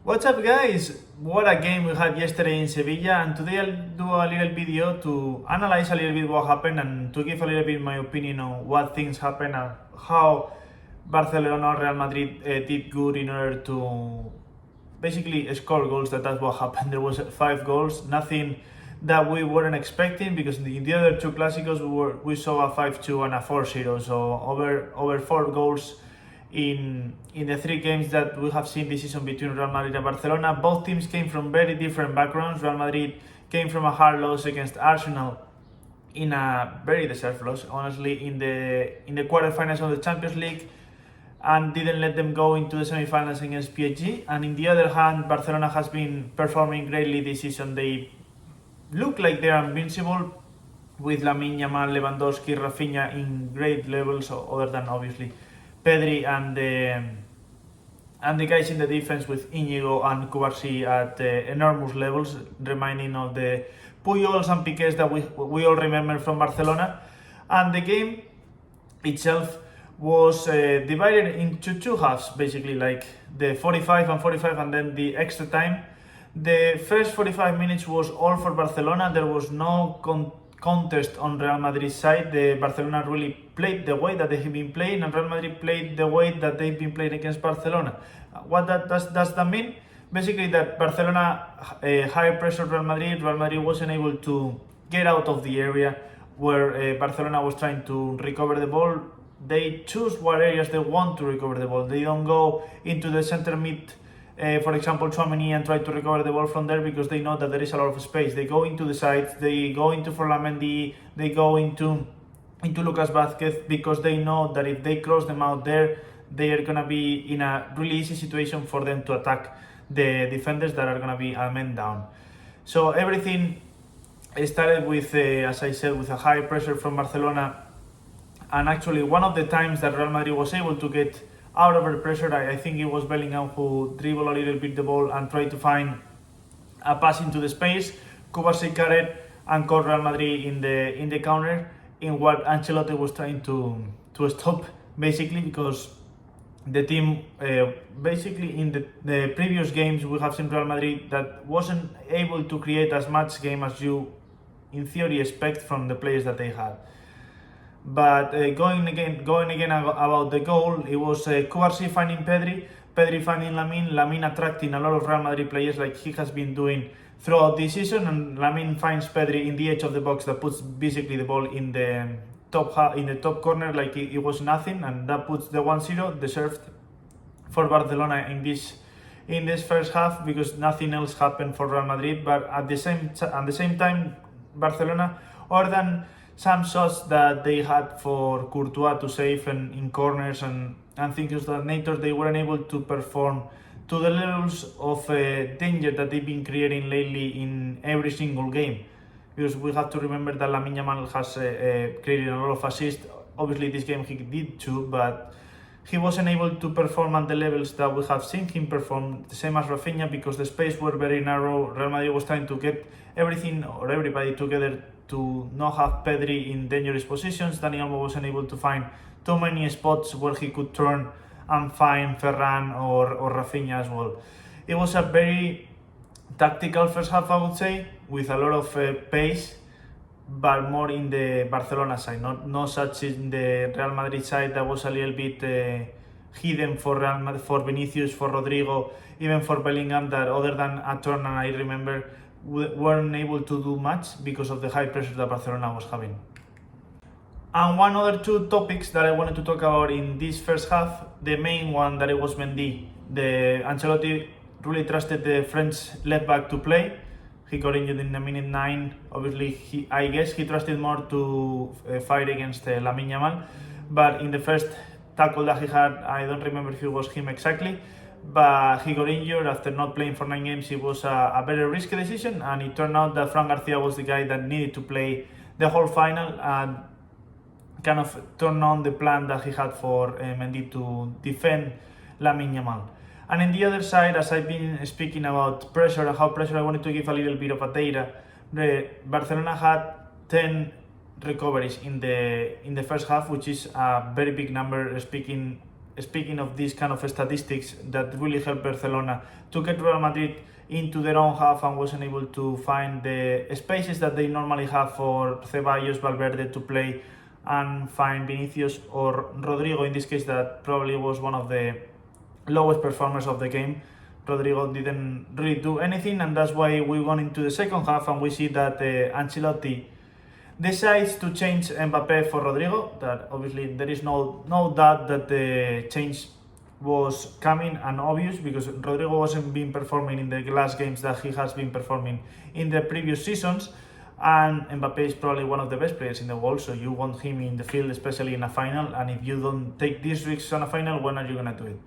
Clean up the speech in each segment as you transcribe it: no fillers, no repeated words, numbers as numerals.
What's up, guys? What a game we had yesterday in Sevilla, and today I'll do a little video to analyze a little bit what happened and to give a little bit my opinion on what things happened and how Barcelona or Real Madrid did good in order to basically score goals. That's what happened. There was 5 goals, nothing that we weren't expecting, because in the other two Clásicos we saw a 5-2 and a 4-0, so over 4 goals in the 3 games that we have seen this season between Real Madrid and Barcelona. Both teams came from very different backgrounds. Real Madrid came from a hard loss against Arsenal, in a very deserved loss, honestly, in the quarterfinals of the Champions League, and didn't let them go into the semi-finals against PSG. And in the other hand, Barcelona has been performing greatly this season. They look like they are invincible, with Lamine Yamal, Lewandowski, Rafinha in great levels, other than obviously Pedri and the guys in the defense with Íñigo and Cubarsí at enormous levels, reminding of the Pujols and Piqués that we all remember from Barcelona. And the game itself was divided into 2 halves, basically, like the 45 and 45 and then the extra time. The first 45 minutes was all for Barcelona. There was no contest on Real Madrid's side. Barcelona really played the way that they have been playing, and Real Madrid played the way that they've been playing against Barcelona. What does that mean? Basically, that Barcelona high pressure Real Madrid. Real Madrid wasn't able to get out of the area where Barcelona was trying to recover the ball. They choose what areas they want to recover the ball. They don't go into the center mid, for example, Tchouaméni, and try to recover the ball from there, because they know that there is a lot of space. They go into the sides, they go into Ferland Mendy, they go into Lucas Vázquez, because they know that if they cross them out there, they are going to be in a really easy situation for them to attack the defenders that are going to be a man down. So everything started with, as I said, with a high pressure from Barcelona. And actually, one of the times that Real Madrid was able to get out of the pressure, I think it was Bellingham who dribbled a little bit the ball and tried to find a pass into the space. Cubarsí cut it and caught Real Madrid in the counter, in what Ancelotti was trying to stop, basically, because the team, basically in the previous games, we have seen Real Madrid that wasn't able to create as much game as you in theory expect from the players that they had. But going again about the goal, it was Cubarsí finding Pedri finding Lamine attracting a lot of Real Madrid players like he has been doing throughout this season, and Lamine finds Pedri in the edge of the box that puts basically the ball in the top corner like it was nothing, and that puts the 1-0 deserved for Barcelona in this first half, because nothing else happened for Real Madrid. But at the same time, Barcelona, other than some shots that they had for Courtois to save and in corners and things of that nature, they weren't able to perform to the levels of danger that they've been creating lately in every single game. Because we have to remember that Lamine Yamal has created a lot of assists. Obviously this game he did too, but he wasn't able to perform at the levels that we have seen him perform, the same as Rafinha, because the space were very narrow. Real Madrid was trying to get everything or everybody together to not have Pedri in dangerous positions. Dani Olmo wasn't able to find too many spots where he could turn and find Ferran or Rafinha as well. It was a very tactical first half, I would say, with a lot of pace, but more in the Barcelona side, not such in the Real Madrid side. That was a little bit hidden for Real Madrid, for Vinicius, for Rodrigo, even for Bellingham, that other than a turn, and I remember, weren't able to do much because of the high pressure that Barcelona was having. And one other 2 topics that I wanted to talk about in this first half, the main one that it was Mendy. The Ancelotti really trusted the French left back to play. He got injured in the minute 9. Obviously, I guess he trusted more to fight against Lamine Yamal. But in the first tackle that he had, I don't remember if it was him exactly, but he got injured after not playing for 9 games. It was a very risky decision, and it turned out that Fran Garcia was the guy that needed to play the whole final and kind of turn on the plan that he had for Mendy to defend Lamine Yamal. And in the other side, as I've been speaking about pressure and how pressure, I wanted to give a little bit of a data. Barcelona had 10 recoveries in the first half, which is a very big number, speaking speaking of these kind of statistics that really helped Barcelona to get Real Madrid into their own half and wasn't able to find the spaces that they normally have for Ceballos, Valverde to play and find Vinicius or Rodrigo in this case, that probably was one of the lowest performers of the game. Rodrigo didn't really do anything, and that's why we went into the second half and we see that Ancelotti decides to change Mbappe for Rodrigo. That obviously there is no doubt that the change was coming and obvious, because Rodrigo wasn't been performing in the last games that he has been performing in the previous seasons, and Mbappe is probably one of the best players in the world, so you want him in the field, especially in a final, and if you don't take these risks on a final, when are you gonna do it?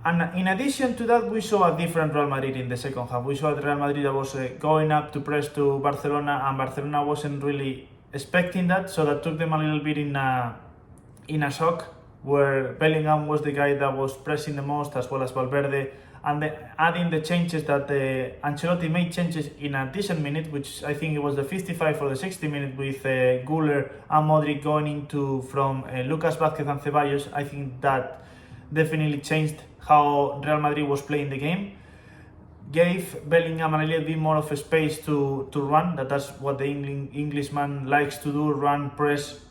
And in addition to that, we saw a different Real Madrid in the second half. We saw a Real Madrid that was going up to press to Barcelona, and Barcelona wasn't really expecting that, so that took them a little bit in a shock, where Bellingham was the guy that was pressing the most, as well as Valverde, and adding the changes that Ancelotti made changes in a decent minute, which I think it was the 55 or the 60 minute, with Güler and Modric going into from Lucas Vázquez and Ceballos. I think that definitely changed how Real Madrid was playing the game. Gave Bellingham a little bit more of a space to run. That's what the Englishman likes to do, run, press.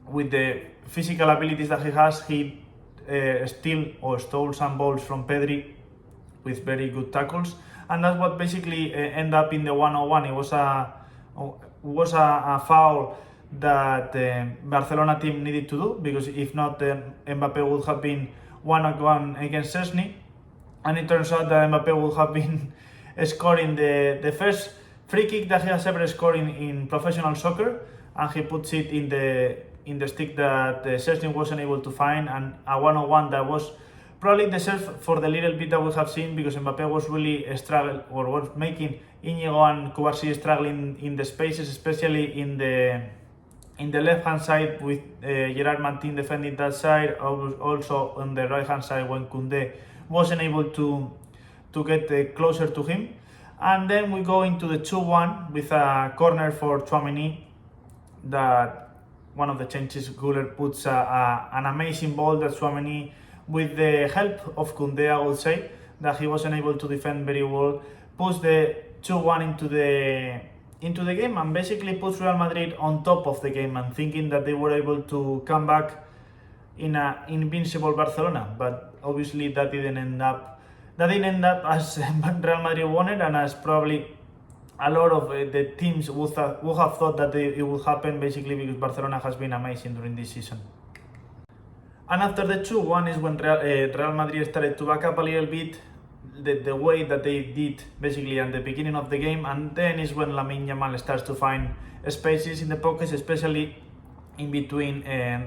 With the physical abilities that he has, he stole some balls from Pedri with very good tackles, and that's what basically ended up in the 1-on-1. It was a foul that Barcelona team needed to do, because if not, Mbappe would have been 1-on-1 against Szczesny, and it turns out that Mbappe would have been scoring the first free kick that he has ever scored in professional soccer, and he puts it in the stick that Szczesny wasn't able to find, and a 1-on-1 that was probably deserved for the little bit that we have seen, because Mbappe was really struggling, or was making Inigo and Cubarsí struggling in the spaces, especially in the left hand side with Gerard Martin defending that side, also on the right hand side when Koundé wasn't able to get closer to him. And then we go into the 2-1 with a corner for Tchouaméni, that one of the changes, Güler puts an amazing ball that Tchouaméni, with the help of Koundé, I would say, that he wasn't able to defend very well, puts the 2-1 into the game, and basically puts Real Madrid on top of the game, and thinking that they were able to come back in an invincible Barcelona. But obviously that didn't end up as Real Madrid wanted, and as probably a lot of the teams would have thought that it would happen, basically because Barcelona has been amazing during this season. And after the 2-1 is when Real Madrid started to back up a little bit, the way that they did basically at the beginning of the game, and then is when Lamine Yamal starts to find spaces in the pockets, especially in between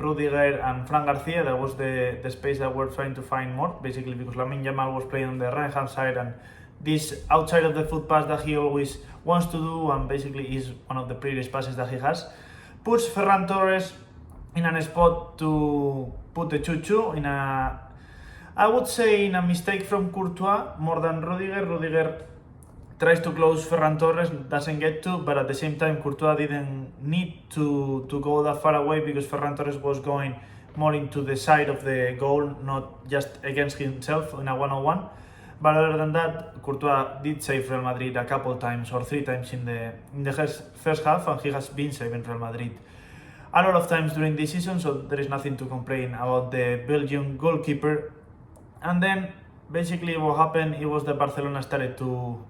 Rudiger and Fran Garcia. That was the space that we're trying to find more, basically because Lamine Yamal was playing on the right hand side, and this outside of the foot pass that he always wants to do, and basically is one of the previous passes that he has, puts Ferran Torres in a spot to put the 2-2 I would say in a mistake from Courtois more than Rudiger. Rudiger tries to close Ferran Torres, doesn't get to, but at the same time Courtois didn't need to go that far away, because Ferran Torres was going more into the side of the goal, not just against himself in a 1-on-1. But other than that, Courtois did save Real Madrid a couple times, or 3 times in the first half, and he has been saving Real Madrid a lot of times during this season, so there is nothing to complain about the Belgian goalkeeper. And then basically what happened, it was that Barcelona started to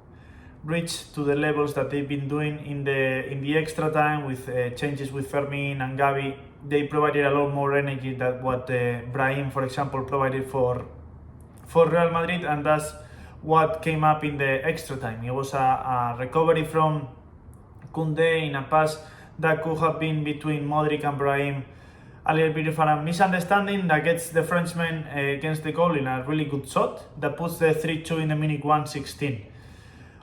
reach to the levels that they've been doing in the extra time, with changes with Fermin and Gavi. They provided a lot more energy than what Brahim, for example, provided for Real Madrid, and that's what came up in the extra time. It was a recovery from Koundé in a pass that could have been between Modric and Brahim, a little bit of a misunderstanding that gets the Frenchman against the goal in a really good shot that puts the 3-2 in the minute 116.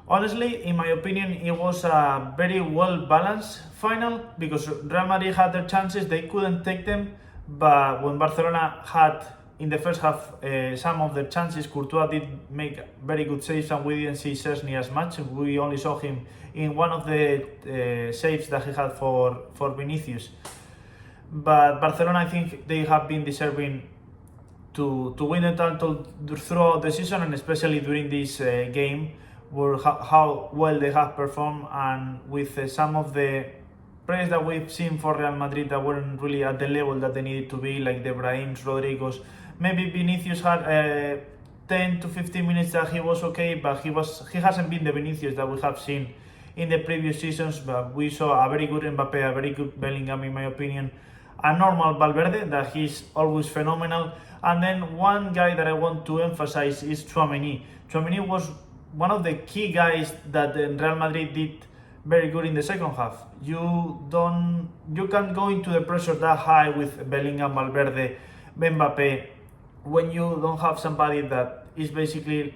Honestly, in my opinion, it was a very well balanced final, because Real Madrid had their chances, they couldn't take them, but when Barcelona had in the first half some of the chances, Courtois did make very good saves, and we didn't see Szczesny as much. We only saw him in one of the saves that he had for Vinicius. But Barcelona, I think they have been deserving to win the title throughout the season, and especially during this game, where how well they have performed, and with some of the players that we've seen for Real Madrid that weren't really at the level that they needed to be, like the Brahim, Rodrigo's. Maybe Vinicius had 10 to 15 minutes that he was okay, but he hasn't been the Vinicius that we have seen in the previous seasons. But we saw a very good Mbappe, a very good Bellingham, in my opinion, a normal Valverde that he's always phenomenal. And then one guy that I want to emphasize is Tchouaméni. Tchouaméni was one of the key guys that Real Madrid did very good in the second half. You can't go into the pressure that high with Bellingham, Valverde, Mbappe, when you don't have somebody that is basically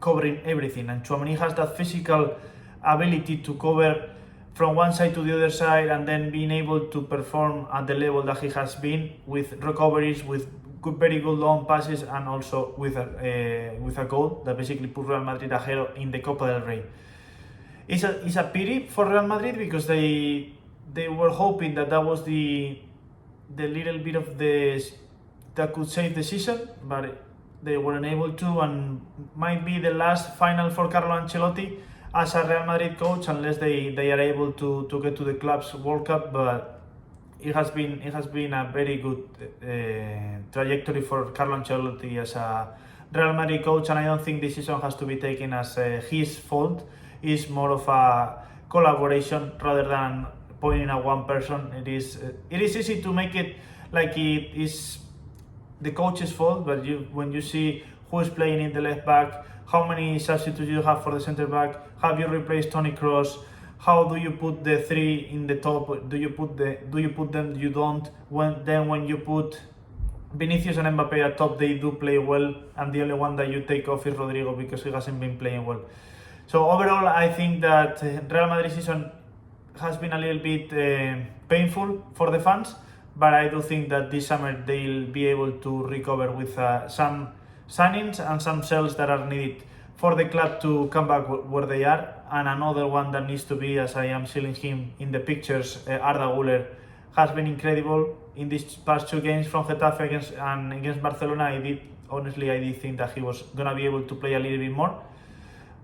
covering everything. And Tchouaméni has that physical ability to cover from one side to the other side, and then being able to perform at the level that he has been, with recoveries, with very good long passes, and also with a goal that basically put Real Madrid ahead in the Copa del Rey. It's a pity for Real Madrid, because they were hoping that was the little bit of that could save the season, but they weren't able to, and might be the last final for Carlo Ancelotti as a Real Madrid coach, unless they are able to get to the Clubs World Cup. But it has been a very good trajectory for Carlo Ancelotti as a Real Madrid coach, and I don't think this season has to be taken as his fault. It's more of a collaboration rather than pointing at one person. It is easy to make it like it is the coach's fault, but when you see who is playing in the left back, how many substitutes you have for the center back, have you replaced Toni Kroos, how do you put the three in the top, do you put them, you don't, when you put Vinicius and Mbappe at top, they do play well, and the only one that you take off is Rodrigo because he hasn't been playing well. So overall, I think that Real Madrid season has been a little bit painful for the fans, but I do think that this summer they'll be able to recover with some signings and some sales that are needed for the club to come back where they are. And another one that needs to be, as I am seeing him in the pictures, Arda Güler has been incredible in these past two games from Getafe against Barcelona. I did think that he was going to be able to play a little bit more,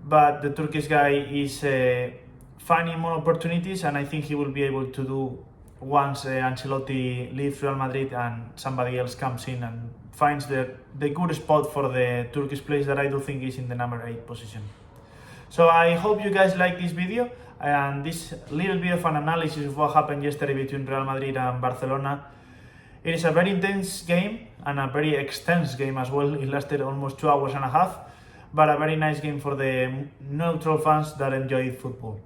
but the Turkish guy is finding more opportunities, and I think he will be able to do once Ancelotti leaves Real Madrid and somebody else comes in and finds the good spot for the Turkish place that I do think is in the number 8 position. So I hope you guys like this video and this little bit of an analysis of what happened yesterday between Real Madrid and Barcelona. It is a very intense game and a very extensive game as well. It lasted almost 2 hours and a half, but a very nice game for the neutral fans that enjoy football.